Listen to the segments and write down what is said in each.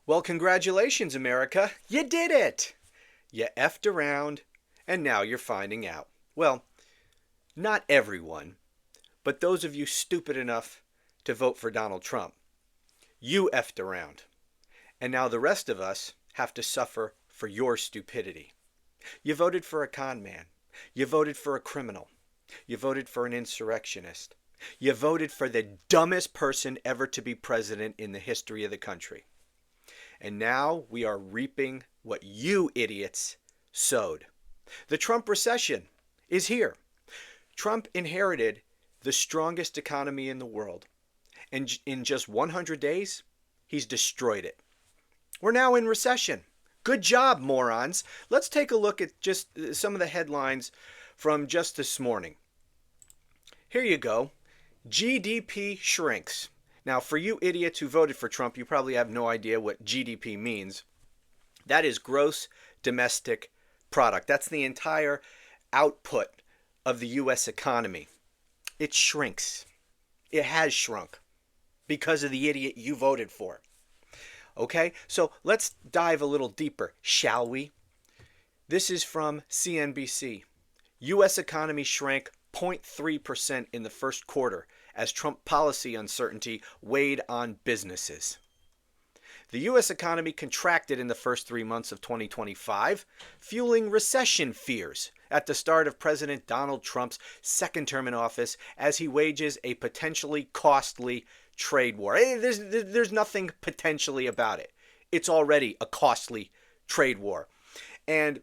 Well, congratulations, America. You did it. You effed around, and now you're finding out. Well, not everyone, but those of you stupid enough to vote for Donald Trump. You effed around. And now the rest of us have to suffer for your stupidity. You voted for a con man. You voted for a criminal. You voted for an insurrectionist. You voted for the dumbest person ever to be president in the history of the country. And now we are reaping what you idiots sowed. The Trump Recession is here. Trump inherited the strongest economy in the world. And in just 100 days, he's destroyed it. We're now in recession. Good job, morons. Let's take a look at just some of the headlines from just this morning. Here you go. GDP shrinks. Now, for you idiots who voted for Trump, you probably have no idea what GDP means. That is gross domestic product. That's the entire output of the U.S. economy. It shrinks. It has shrunk because of the idiot you voted for. Okay, so let's dive a little deeper, shall we? This is from CNBC. U.S. economy shrank 0.3% in the first quarter as Trump policy uncertainty weighed on businesses. The U.S. economy contracted in the first 3 months of 2025, fueling recession fears at the start of President Donald Trump's second term in office as he wages a potentially costly trade war. There's nothing potentially about it. It's already a costly trade war. And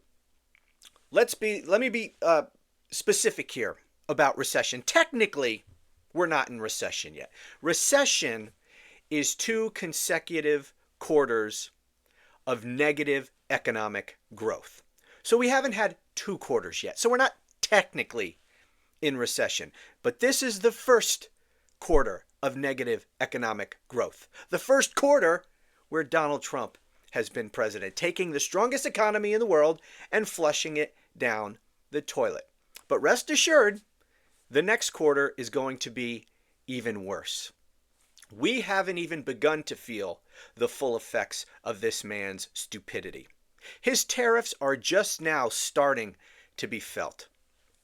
let me be specific here about recession. Technically, we're not in recession yet. Recession is 2 consecutive quarters of negative economic growth. So we haven't had 2 quarters yet. So we're not technically in recession. But this is the first quarter of negative economic growth. The first quarter where Donald Trump has been president, taking the strongest economy in the world and flushing it down the toilet. But rest assured, the next quarter is going to be even worse. We haven't even begun to feel the full effects of this man's stupidity. His tariffs are just now starting to be felt,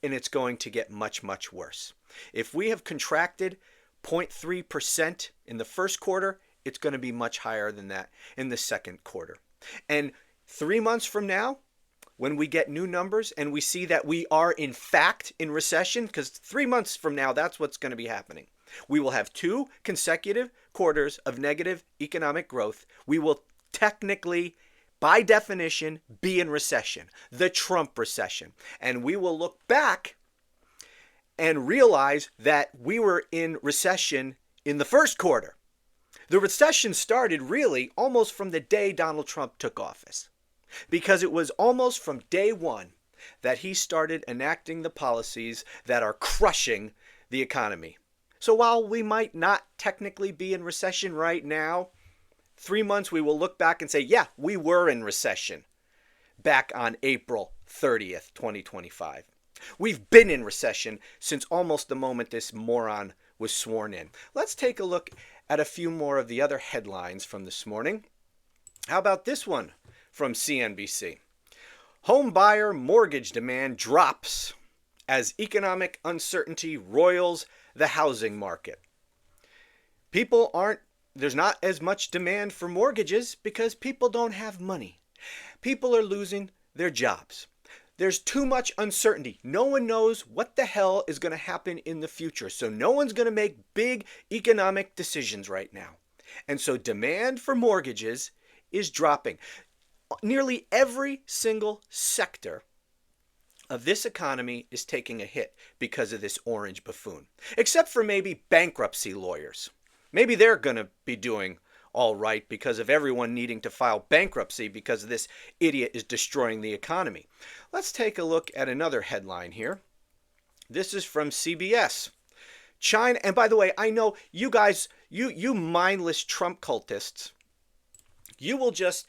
and it's going to get much, much worse. If we have contracted 0.3% in the first quarter, it's going to be much higher than that in the second quarter. And 3 months from now, when we get new numbers and we see that we are in fact in recession, because 3 months from now, that's what's going to be happening. We will have 2 consecutive quarters of negative economic growth. We will technically, by definition, be in recession, the Trump recession. And we will look back and realize that we were in recession in the first quarter. The recession started really almost from the day Donald Trump took office, because it was almost from day one that he started enacting the policies that are crushing the economy. So while we might not technically be in recession right now, 3 months we will look back and say, yeah, we were in recession back on April 30th, 2025. We've been in recession since almost the moment this moron was sworn in. Let's take a look at a few more of the other headlines from this morning. How about this one from CNBC? Home buyer mortgage demand drops as economic uncertainty roils the housing market. There's not as much demand for mortgages because people don't have money. People are losing their jobs. There's too much uncertainty. No one knows what the hell is going to happen in the future. So no one's going to make big economic decisions right now. And so demand for mortgages is dropping. Nearly every single sector of this economy is taking a hit because of this orange buffoon, except for maybe bankruptcy lawyers. Maybe they're going to be doing all right because of everyone needing to file bankruptcy because this idiot is destroying the economy. Let's take a look at another headline here. This is from CBS. China, and by the way, I know you guys, you mindless Trump cultists, you will just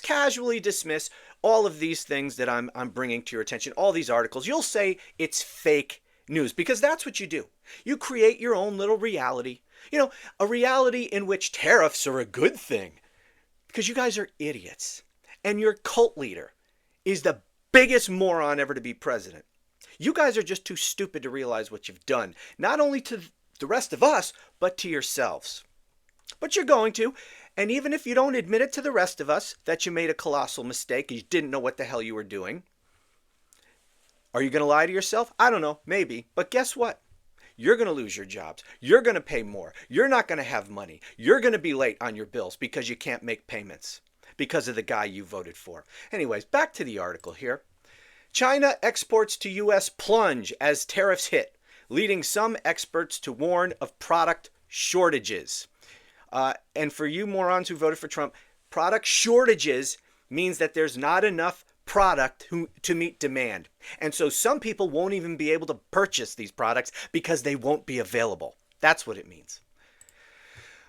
casually dismiss all of these things that I'm bringing to your attention, all these articles. You'll say it's fake news because that's what you do. You create your own little reality. You know, a reality in which tariffs are a good thing because you guys are idiots. And your cult leader is the biggest moron ever to be president. You guys are just too stupid to realize what you've done, not only to the rest of us, but to yourselves. But you're going to. And even if you don't admit it to the rest of us that you made a colossal mistake, you didn't know what the hell you were doing, are you going to lie to yourself? I don't know, maybe. But guess what? You're going to lose your jobs. You're going to pay more. You're not going to have money. You're going to be late on your bills because you can't make payments because of the guy you voted for. Anyways, back to the article here. China exports to U.S. plunge as tariffs hit, leading some experts to warn of product shortages. And for you morons who voted for Trump, product shortages means that there's not enough product to meet demand. And so some people won't even be able to purchase these products because they won't be available. That's what it means.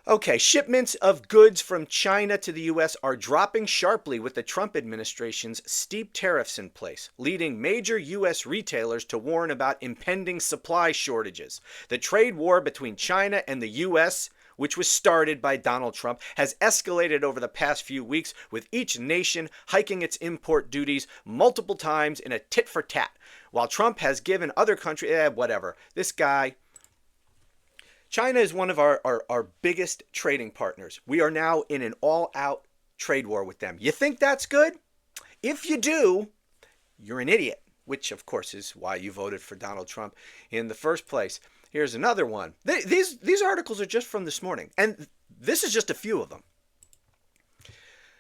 Okay, shipments of goods from China to the U.S. are dropping sharply with the Trump administration's steep tariffs in place, leading major U.S. retailers to warn about impending supply shortages. The trade war between China and the U.S., which was started by Donald Trump, has escalated over the past few weeks, with each nation hiking its import duties multiple times in a tit for tat, while Trump has given other countries, whatever. This guy, China is one of our biggest trading partners. We are now in an all-out trade war with them. You think that's good? If you do, you're an idiot, which of course is why you voted for Donald Trump in the first place. Here's another one. These articles are just from this morning, and this is just a few of them.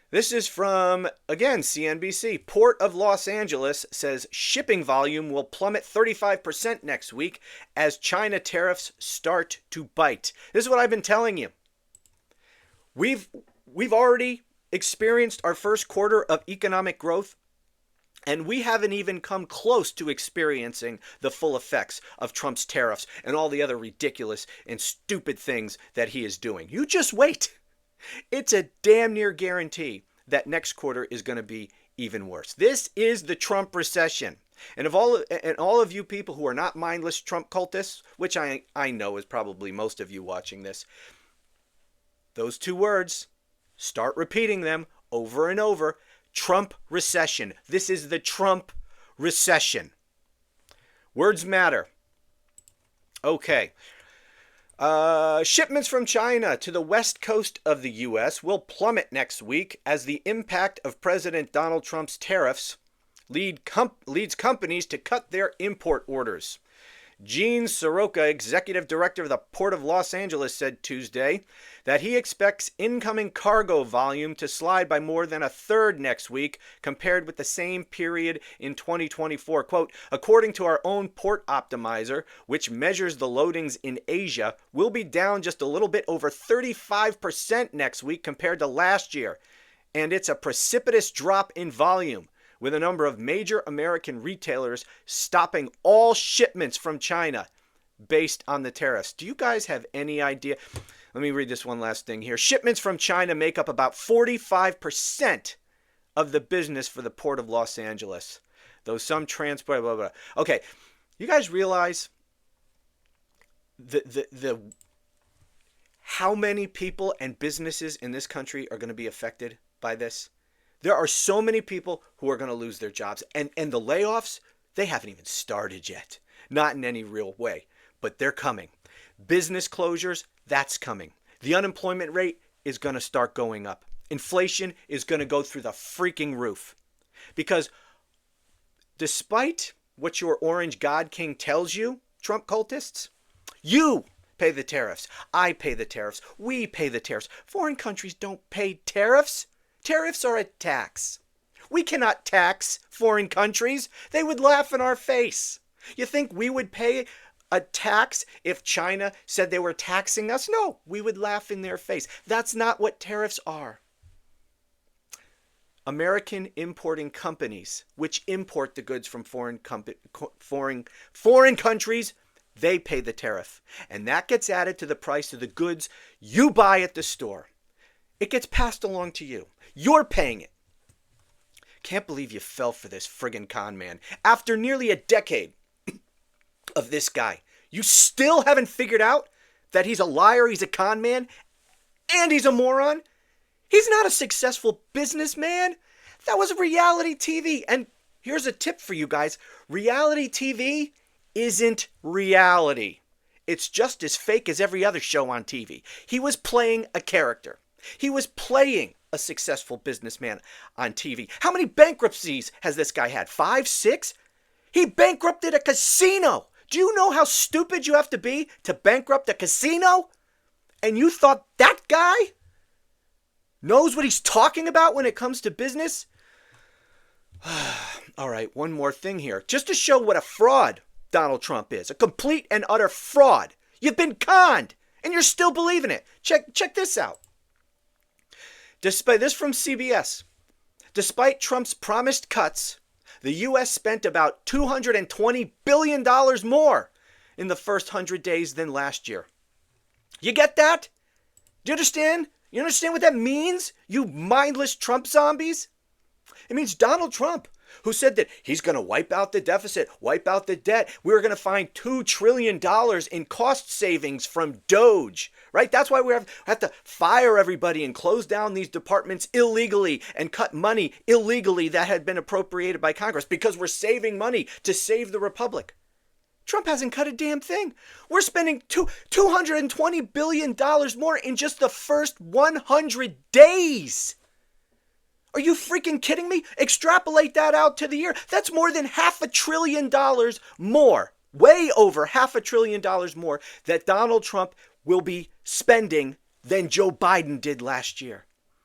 This is from, again, CNBC. Port of Los Angeles says shipping volume will plummet 35% next week as China tariffs start to bite. This is what I've been telling you. We've already experienced our first quarter of economic growth, and we haven't even come close to experiencing the full effects of Trump's tariffs and all the other ridiculous and stupid things that he is doing. You just wait. It's a damn near guarantee that next quarter is going to be even worse. This is the Trump recession. And all of you people who are not mindless Trump cultists, which I know is probably most of you watching this, those two words, start repeating them over and over. Trump recession. This is the Trump recession. Words matter. Okay. Shipments from China to the west coast of the U.S. will plummet next week as the impact of President Donald Trump's tariffs leads companies to cut their import orders. Gene Soroka, executive director of the Port of Los Angeles, said Tuesday that he expects incoming cargo volume to slide by more than a third next week compared with the same period in 2024. Quote, according to our own port optimizer, which measures the loadings in Asia, we'll be down just a little bit over 35% next week compared to last year. And it's a precipitous drop in volume, with a number of major American retailers stopping all shipments from China based on the tariffs. Do you guys have any idea? Let me read this one last thing here. Shipments from China make up about 45% of the business for the Port of Los Angeles, though some transport, blah, blah, blah. Okay, you guys realize the how many people and businesses in this country are going to be affected by this? There are so many people who are going to lose their jobs. And the layoffs, they haven't even started yet. Not in any real way. But they're coming. Business closures, that's coming. The unemployment rate is going to start going up. Inflation is going to go through the freaking roof. Because despite what your orange God King tells you, Trump cultists, you pay the tariffs. I pay the tariffs. We pay the tariffs. Foreign countries don't pay tariffs. Tariffs are a tax. We cannot tax foreign countries. They would laugh in our face. You think we would pay a tax if China said they were taxing us? No, we would laugh in their face. That's not what tariffs are. American importing companies, which import the goods from foreign countries, they pay the tariff. And that gets added to the price of the goods you buy at the store. It gets passed along to you. You're paying it. Can't believe you fell for this friggin' con man. After nearly a decade of this guy, you still haven't figured out that he's a liar, he's a con man, and he's a moron? He's not a successful businessman. That was reality TV. And here's a tip for you guys. Reality TV isn't reality. It's just as fake as every other show on TV. He was playing a character. He was playing a successful businessman on TV. How many bankruptcies has this guy had? 5, 6? He bankrupted a casino. Do you know how stupid you have to be to bankrupt a casino? And you thought that guy knows what he's talking about when it comes to business? All right, one more thing here. Just to show what a fraud Donald Trump is. A complete and utter fraud. You've been conned, and you're still believing it. Check this out. Despite this from CBS, despite Trump's promised cuts, the U.S. spent about $220 billion more in the first 100 days than last year. You get that? Do you understand? You understand what that means, you mindless Trump zombies? It means Donald Trump, who said that he's going to wipe out the deficit, wipe out the debt. We're going to find $2 trillion in cost savings from Doge, right? That's why we have to fire everybody and close down these departments illegally and cut money illegally that had been appropriated by Congress because we're saving money to save the republic. Trump hasn't cut a damn thing. We're spending $220 billion more in just the first 100 days. Are you freaking kidding me? Extrapolate that out to the year. That's more than $500 billion more, way over $500 billion more that Donald Trump will be spending than Joe Biden did last year.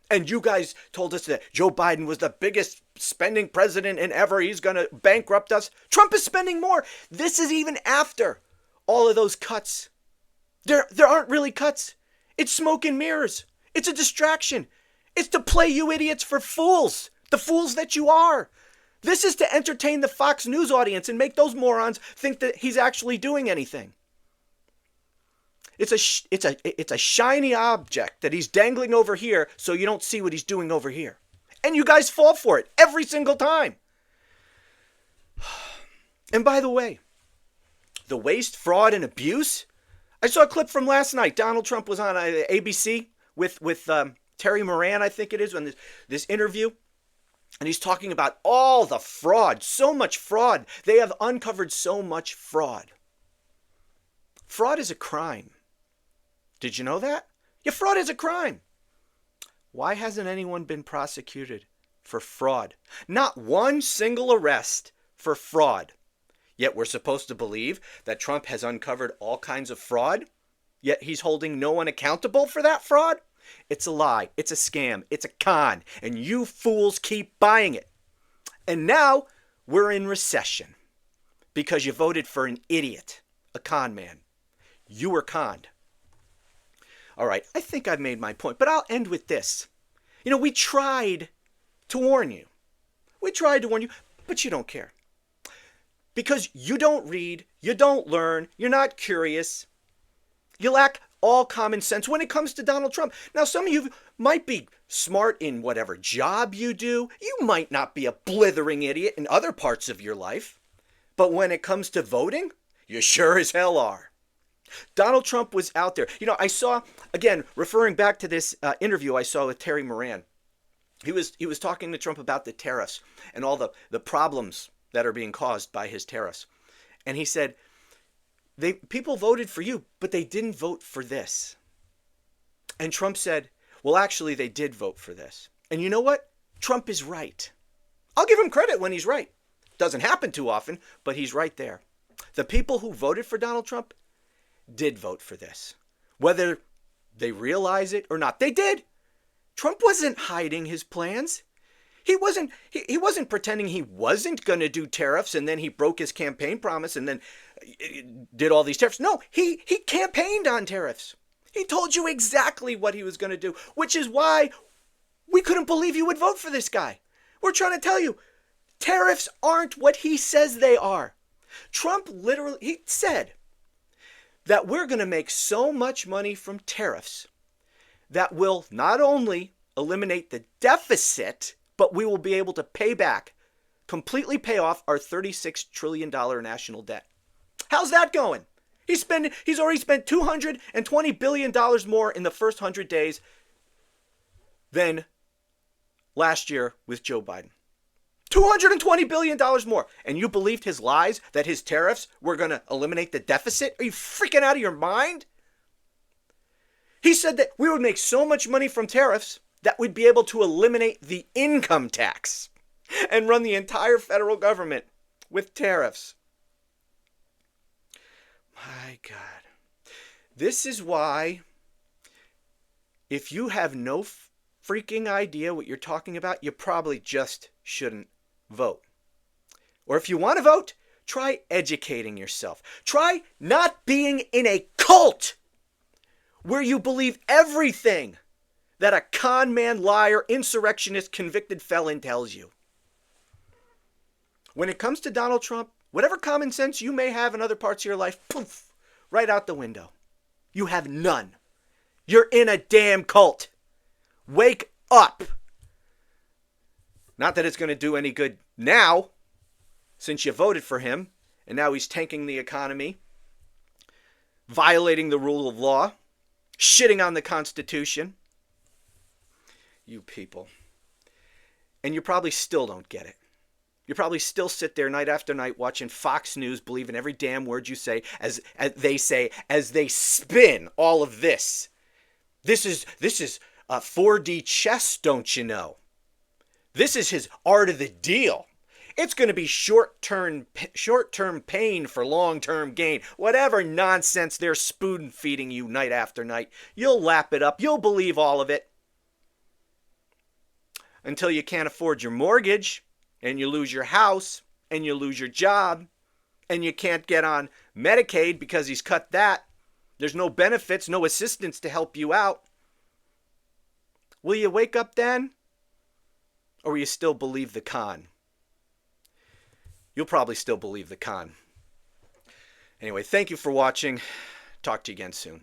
And you guys told us that Joe Biden was the biggest spending president in ever. He's going to bankrupt us. Trump is spending more. This is even after all of those cuts. There aren't really cuts. It's smoke and mirrors. It's a distraction. It's to play you idiots for fools. The fools that you are. This is to entertain the Fox News audience and make those morons think that he's actually doing anything. It's a shiny object that he's dangling over here so you don't see what he's doing over here. And you guys fall for it every single time. And by the way, the waste, fraud, and abuse. I saw a clip from last night. Donald Trump was on ABC with Terry Moran, I think it is, on this interview. And he's talking about all the fraud, so much fraud. They have uncovered so much fraud. Fraud is a crime. Did you know that? Yeah, fraud is a crime. Why hasn't anyone been prosecuted for fraud? Not one single arrest for fraud. Yet we're supposed to believe that Trump has uncovered all kinds of fraud, yet he's holding no one accountable for that fraud? It's a lie. It's a scam. It's a con. And you fools keep buying it. And now we're in recession because you voted for an idiot, a con man. You were conned. All right, I think I've made my point, but I'll end with this. You know, we tried to warn you. We tried to warn you, but you don't care. Because you don't read, you don't learn, you're not curious. You lack all common sense when it comes to Donald Trump. Now, some of you might be smart in whatever job you do. You might not be a blithering idiot in other parts of your life. But when it comes to voting, you sure as hell are. Donald Trump was out there. You know, I saw, again, referring back to this interview I saw with Terry Moran. He was talking to Trump about the tariffs and all the problems that are being caused by his tariffs. And he said, people voted for you, but they didn't vote for this. And Trump said, well, actually, they did vote for this. And you know what? Trump is right. I'll give him credit when he's right. Doesn't happen too often, but he's right there. The people who voted for Donald Trump did vote for this. Whether they realize it or not, they did. Trump wasn't hiding his plans. He wasn't pretending he wasn't going to do tariffs and then he broke his campaign promise and then did all these tariffs. No, he campaigned on tariffs. He told you exactly what he was going to do, which is why we couldn't believe you would vote for this guy. We're trying to tell you, tariffs aren't what he says they are. Trump literally, he said that we're going to make so much money from tariffs that will not only eliminate the deficit, but we will be able to completely pay off our $36 trillion national debt. How's that going? He's already spent $220 billion more in the first 100 days than last year with Joe Biden. $220 billion more. And you believed his lies that his tariffs were going to eliminate the deficit? Are you freaking out of your mind? He said that we would make so much money from tariffs that we'd be able to eliminate the income tax and run the entire federal government with tariffs. My God. This is why, if you have no freaking idea what you're talking about, you probably just shouldn't vote. Or if you want to vote, try educating yourself. Try not being in a cult where you believe everything that a con man, liar, insurrectionist, convicted felon tells you. When it comes to Donald Trump, whatever common sense you may have in other parts of your life, poof, right out the window. You have none. You're in a damn cult. Wake up. Not that it's going to do any good now, since you voted for him, and now he's tanking the economy, violating the rule of law, shitting on the Constitution. You people. And you probably still don't get it. You probably still sit there night after night watching Fox News, believing every damn word you say, as they spin all of this. This is 4D chess, don't you know? This is his art of the deal. It's going to be short-term pain for long-term gain. Whatever nonsense they're spoon-feeding you night after night, you'll lap it up. You'll believe all of it. Until you can't afford your mortgage, and you lose your house, and you lose your job, and you can't get on Medicaid because he's cut that. There's no benefits, no assistance to help you out. Will you wake up then? Or will you still believe the con? You'll probably still believe the con. Anyway, thank you for watching. Talk to you again soon.